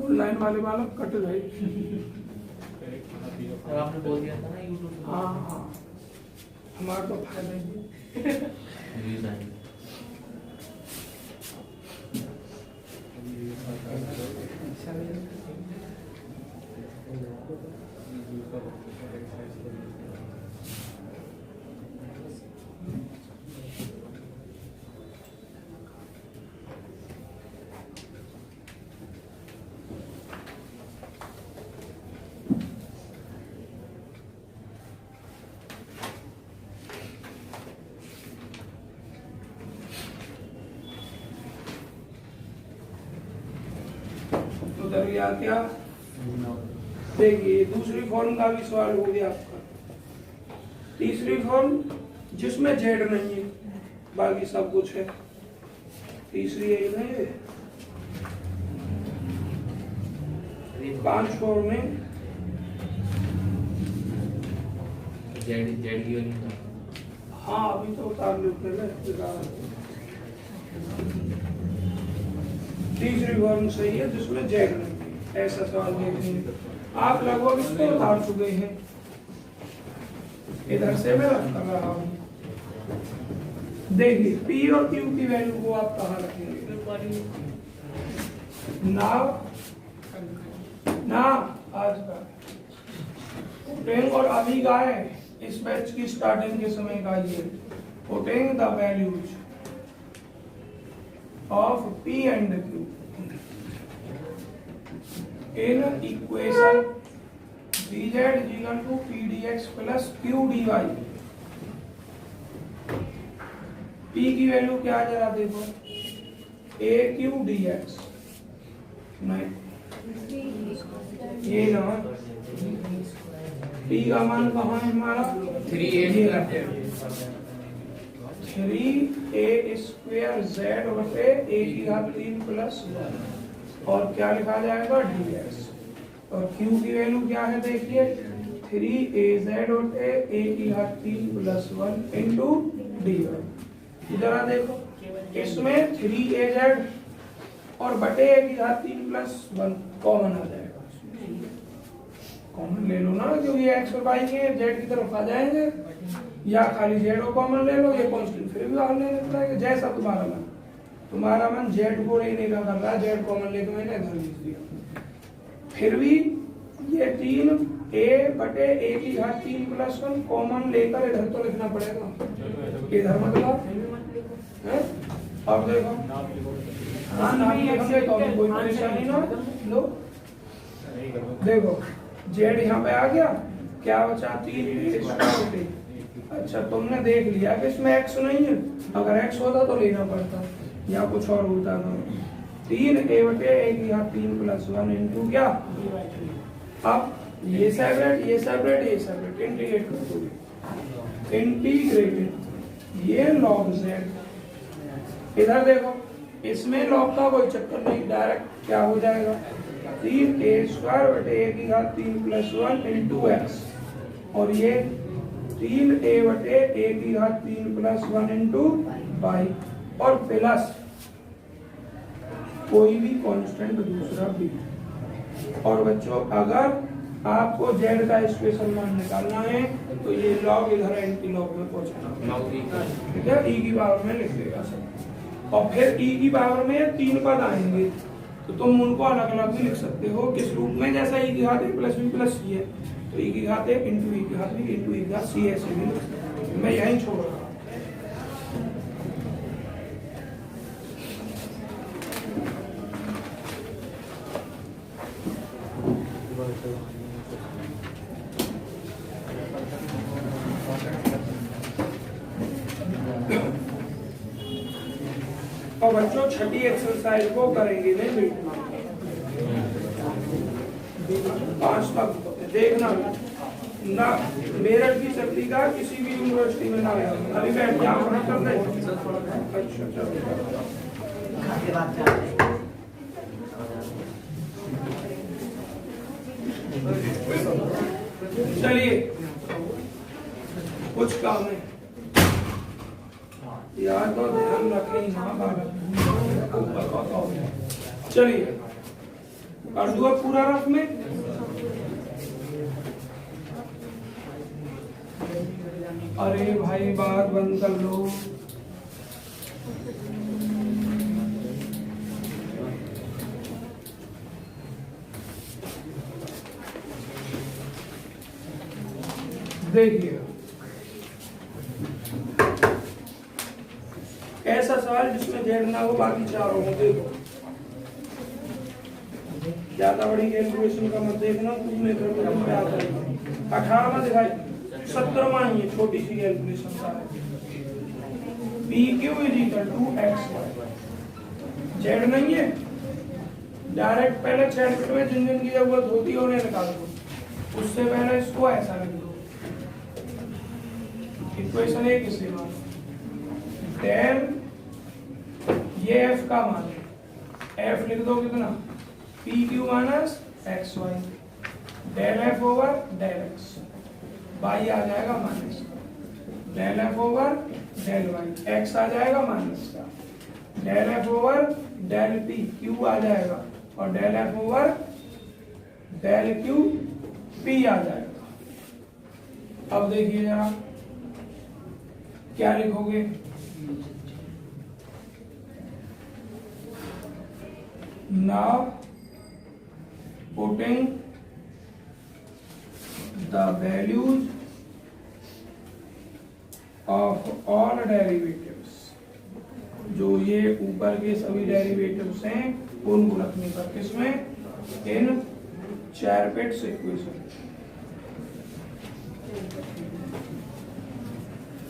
ऑनलाइन वाले बालक कट गए। तो आपने बोल दिया था ना यूट्यूब। हाँ हाँ, हमारा तो फायदा ही है। उधर गया क्या? देखिए दूसरी फॉर्म का भी सवाल हो गया आपका। तीसरी फॉर्म जिसमें जेड नहीं है, बाकी सब कुछ है। तीसरी है ना, ये 5 फॉर्म में जेड जेड की वाली। हाँ अभी तो उतार लो पहले। तीसरी फॉर्म सही है जिसमें जेड नहीं है, ऐसा सवाल देखेंगे। आप लगभग इसको उतार चुके हैं, इधर से मैं रख कर रहा हूँ। देखिए पी और क्यू की वैल्यू को आप कहाँ रखेंगे? ना आज का पुटिंग और अभी का है, इस बैच की स्टार्टिंग के समय का ये putting the values of P and Q in equation dz is equal to P dx plus Q dy। P की वैल्यू क्या है जरा देखो, A Q dx, नहीं ये ना, P का मान कहाँ है हमारा? 3a स्क्वायर जेड बटे a की घात 3 प्लस और क्या लिखा जाएगा dx। और q की वैल्यू क्या है देखिए, 3az बटे a की घात 3 प्लस 1 इंटू dy। जरा देखो इसमें 3az और बटे a की घात 3 प्लस 1 कॉमन आ जाएगा। कॉमन ले लो ना, क्योंकि x और y के z की तरफ आ जाएंगे, या खाली जेड को कॉमन ले लो, ये कांस्टेंट फिर भी बाहर लेने पड़ेगा। जैसा तुम्हारा मन जेड को लेने का कर रहा है, जेड कॉमन लेके मैंने इधर लिख दिया। फिर भी ये 3a बटे a की घात 3 प्लस 1 कॉमन लेकर इधर तो लिखना पड़ेगा, इधर मतलब है। अब देखो हाँ नाम लिखेंगे तो कोई परेशानी ना लो। देखो जेड यहाँ पे आ गया, क्या बचा 3a। अच्छा तुमने देख लिया कि इसमें x नहीं है, अगर x होता तो लेना पड़ता या कुछ और होता था। 3a बटे a की घात 3 प्लस 1 इंटू क्या, अब ये सेपरेट ये सेपरेट ये सेपरेट इंटीग्रेट कर दोगे, इंटीग्रेटेड ये log z। इधर देखो इसमें log का कोई चक्कर नहीं, डायरेक्ट क्या हो जाएगा 3a स्क्वायर बटे a की घात 3 प्लस 1 इंटू x, और ये 3a बटे a की घात 3 प्लस 1 इंटू y, और प्लस कोई भी कांस्टेंट दूसरा भी। और बच्चों अगर आपको z का स्पेशल मान निकालना है तो ये log इधर एंटी लॉग में पहुंचना, ठीक है। e की पावर में लिख देगा सब, और फिर e की पावर में 3 पद आएंगे तो तुम उनको अलग अलग भी लिख सकते हो किस रूप में, जैसा e की घात 1 प्लस b प्लस c है तो e की घात 1 इंटू e की घात 2 इंटू e की घात c ऐसे भी लिख सकते हो। मैं यहीं छोड़ रहा हूँ। और बच्चों छठी एक्सरसाइज को करेंगे नहीं बेटा, 5 तक देखना ना, मेरठ की चकली का किसी भी यूनिवर्सिटी में ना आया, अभी बैठ जाओ पढ़ा कर दे। अच्छा चलिए कुछ काम है यार, तो ध्यान रखें ना बालक। चलिए कर दो अब पूरा रफ में। अरे भाई बात बंद कर लो। देखिए ऐसा सवाल जिसमें जेड ना हो बाकी चारों हो। देखो ज्यादा बड़ी कैलकुलेशन का मत देखना, तुम्हें 18वां दिखाई 17वां ही है, छोटी सी कैलकुलेशन का है। P Q is equal to X Y. Z नहीं है, डायरेक्ट पहले चैट में जिन जिन की जरूरत होती है उन्हें निकाल दो, उससे पहले इसको ऐसा लिख दो। इक्वेशन एक इसे मान डेल, ये एफ का मान है, एफ लिख दो कितना, P Q minus X Y, del F over del X, Y आ जाएगा माइनस का, del F over del Y, X आ जाएगा माइनस का, del F over del P, Q आ जाएगा, और del F over del Q P आ जाएगा। अब देखिए जरा क्या लिखोगे, now putting the values of all derivatives, जो ये ऊपर के सभी डेरिवेटिव्स हैं उनको रखने पर किसमें, इन चैरपेट्स इक्वेशन,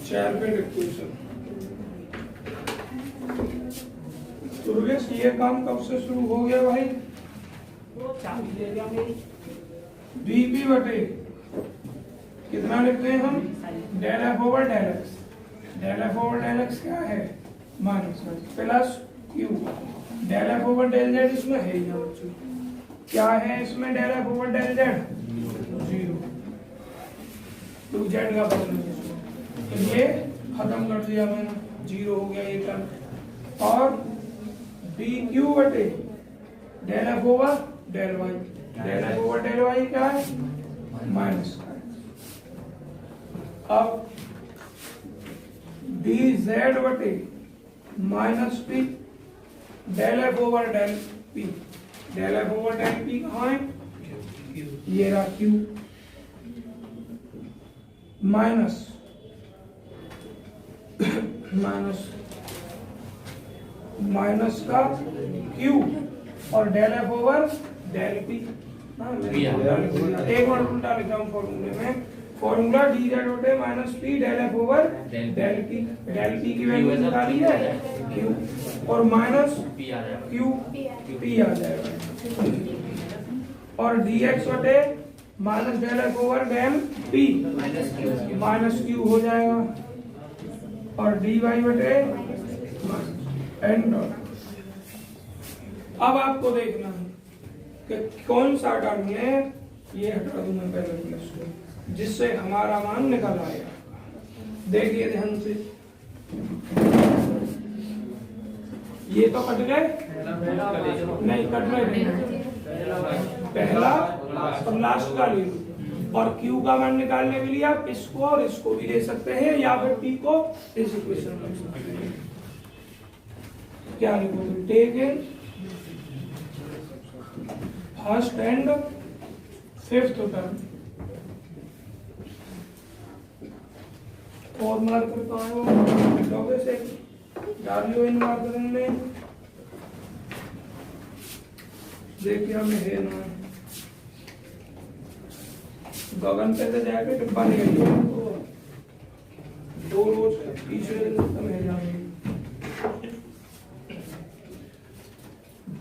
चैरपेट इक्वेशन। सुरेश ये काम कब से शुरू हो गया भाई, डीपी बटे कितना लिखते हैं हम, del F over del X, del F over del X क्या है minus plus Q, del F over del Z इसमें है ही बच्चों, क्या है इसमें del F over del Z, zero, to Z का बदल इसमें, तो ये खत्म कर दिया मैंने, जीरो हो गया ये टर्म, और डी क्यू बटे del F over del Y, del F over del Y क्या है माइनस का, अब डी जेड बटे minus P, del F over del P, del F over del P कहाँ है, ये रहा क्यू, माइनस माइनस माइनस का क्यू, और del F over del P, एक बार उल्टा लिखा हूँ फॉर्मूले में, फॉर्मूला डी जेड बटे minus P del F over del P, del P की वैल्यू निकाली है क्यू, और माइनस क्यू पी आ जाएगा, और डी एक्स बटे minus del F over del P minus Q हो जाएगा, और डी वाई बटे एंड। अब आपको देखना है कि कौन सा टर्म है, ये हटा दूं मैं पहले प्लस को, जिससे हमारा मान निकल आएगा। देखिए ध्यान से, ये तो कट गए नहीं, कटने नहीं, पहला और लास्ट का ले लो, और Q का मान निकालने के लिए आप इसको और इसको भी ले सकते हैं, या फिर P को इस इक्वेशन में रख सकते हैं। क्या लिखोगे, take in first and fifth term, और मार्कर कहाँ है वो, लोगे से डालियो इन मार्कर में, देखिए हमें है ना गगन पे से जाके डिब्बा ले लिया, दो रोज तीसरे दिन खत्म है जाएंगे,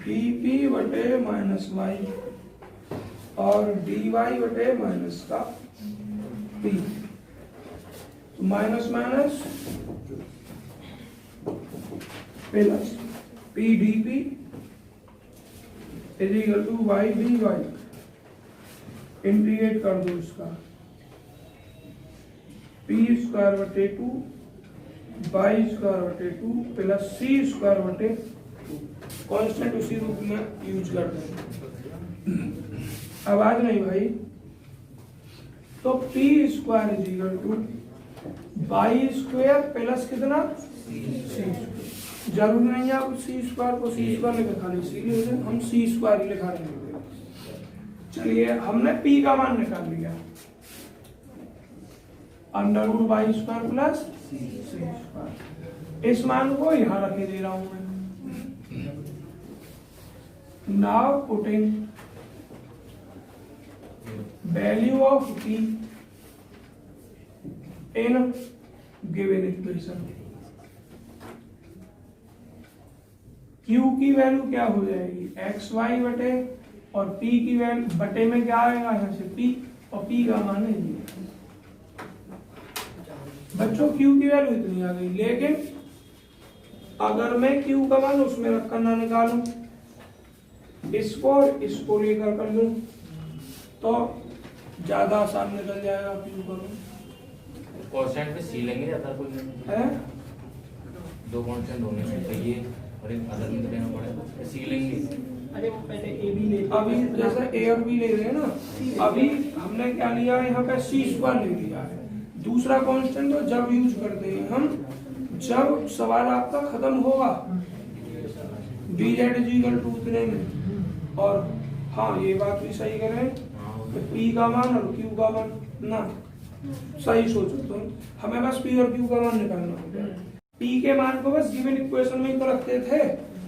डीपी बटे माइनस वाई, और डी वाई बटे माइनस का P, minus minus plus P D P is equal to Y D Y, integrate कर दो इसका, पी स्क्वायर बटे 2 वाई स्क्वायर बटे 2 प्लस सी स्क्वायर बटे 2, कॉन्स्टेंट उसी रूप में यूज करते हैं। आवाज नहीं भाई। तो P square is equal to Y square plus कितना सी स्क्वायर। जरूरी नहीं है आप सी स्क्वायर को सी स्क्वायर लिखा नहीं, इसीलिए हम सी स्क्वायर लिखा लेंगे। चलिए हमने पी का मान निकाल लिया, under root Y square plus C square. इस मान को यहां रखे दे रहा हूं मैं। Now putting value of P in given equation. Q की वैल्यू क्या हो जाएगी एक्स वाई बटे, और पी की वैल्यू बटे में क्या आएगा यहाँ से पी, और पी का मान है ये। बच्चों क्यू की वैल्यू इतनी आ गई, लेकिन अगर मैं क्यू का मान उसमें रखकर ना निकालूं, इसको लेकर कर लूं, तो ज्यादा आसान निकल जाएगा क्यू का मान। कांस्टेंट पे सी लेंगे ज्यादा कोई है। दो कांस्टेंट होने चाहिए और एक अदर में तो लेना पड़ेगा, सी लेंगे। अरे वो पहले ए बी ले, अभी जैसे ए और बी ले रहे हैं ना, अभी हमने क्या लिया है यहाँ पे सी स्क्वायर ले लिया है। दूसरा कांस्टेंट तो जब यूज करते हैं हम, जब सवाल आपका खत्म होगा D Z is equal to उतने में। और हाँ ये बात भी सही करें, पी का मान और क्यू का मान ना सही सोचो तुम, हमें बस पी और क्यू का मान निकालना होगा। पी के मान को बस गिवन इक्वेशन में ही तो रखते थे,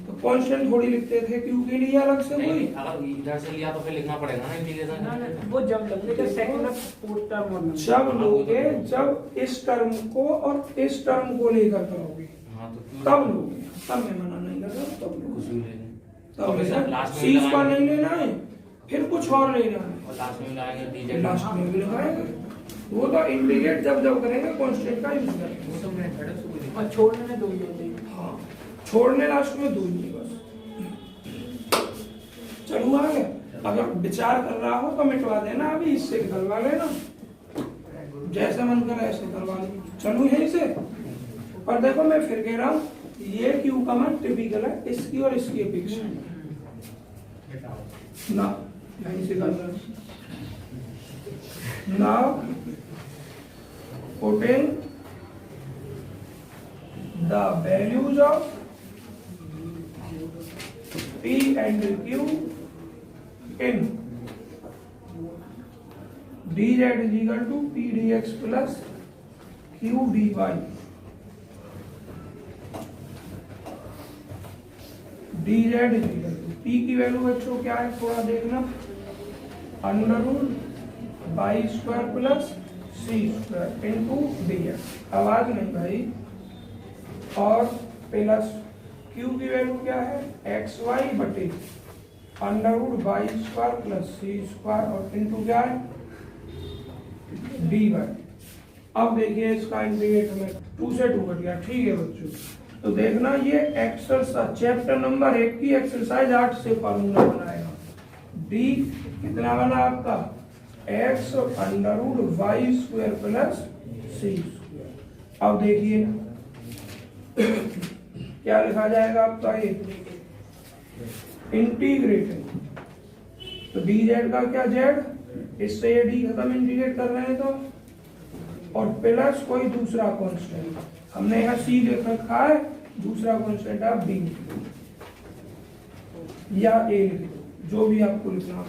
तो कांस्टेंट थोड़ी लिखते थे क्यू के लिए अलग से कोई। अगर इधर से लिया तो फिर लिखना पड़ेगा ना इंटीग्रेशन। ना ना वो जब लगने सेकंड फोर्थ टर्म और जब लोगे, जब इस टर्म को और इस टर्म को लेकर करोगे तब लोगे, तब मैं मना नहीं कर रहा, तब कुछ लोगे। भी ले लें तब लास्ट में सी स्क्वायर नहीं लेना है, फिर कुछ और लेना है, और लास्ट में लगाएंगे डी जेड। लास्ट में भी लगाएंगे। वो तो इंटीग्रेट जब जब करेंगे कांस्टेंट का यूज करेंगे। वो तो मैं थोड़ा सा बोली। और छोड़ने में दो ही होते हैं। हाँ छोड़ने लास्ट में दो ही है बस। चलो आगे, अगर विचार कर रहा हो तो मिटवा देना, अभी इससे करवा लेना, जैसे मन करे ऐसे करवा लेना। चलो यहीं से, और देखो मैं फिर कह रहा हूँ ये क्यू का मान टिपिकल है इसकी और इसकी अपेक्षा ना, यहीं से कर रहा हूँ। Now putting the values of P and Q in dz is equal to P dx plus Q dy। dz is equal to P की वैल्यू बच्चों क्या है थोड़ा देखना, under root Y square plus C square into D X. आवाज नहीं भाई। और प्लस क्यू की वैल्यू क्या है एक्स वाई बटे under root Y square plus C square और इंटू क्या है डी वाई। अब देखिए इसका इंटीग्रेट हमें 2 से 2 कट गया, ठीक है बच्चों। तो देखना ये एक्सरसाइज चैप्टर नंबर 1 की एक्सरसाइज 8 से फॉर्मूला बनाएगा। डी कितना बना आपका X under root Y square plus C square. अब देखिए क्या लिखा जाएगा आपका ये इंटीग्रेटेड। तो डी जेड का क्या जेड, इससे ये डी खत्म, इंटीग्रेट कर रहे हैं तो, और प्लस कोई दूसरा कांस्टेंट, हमने यहाँ सी लिख रखा है, दूसरा कांस्टेंट आप बी या ए लिख दो, जो भी आपको लिखना हो।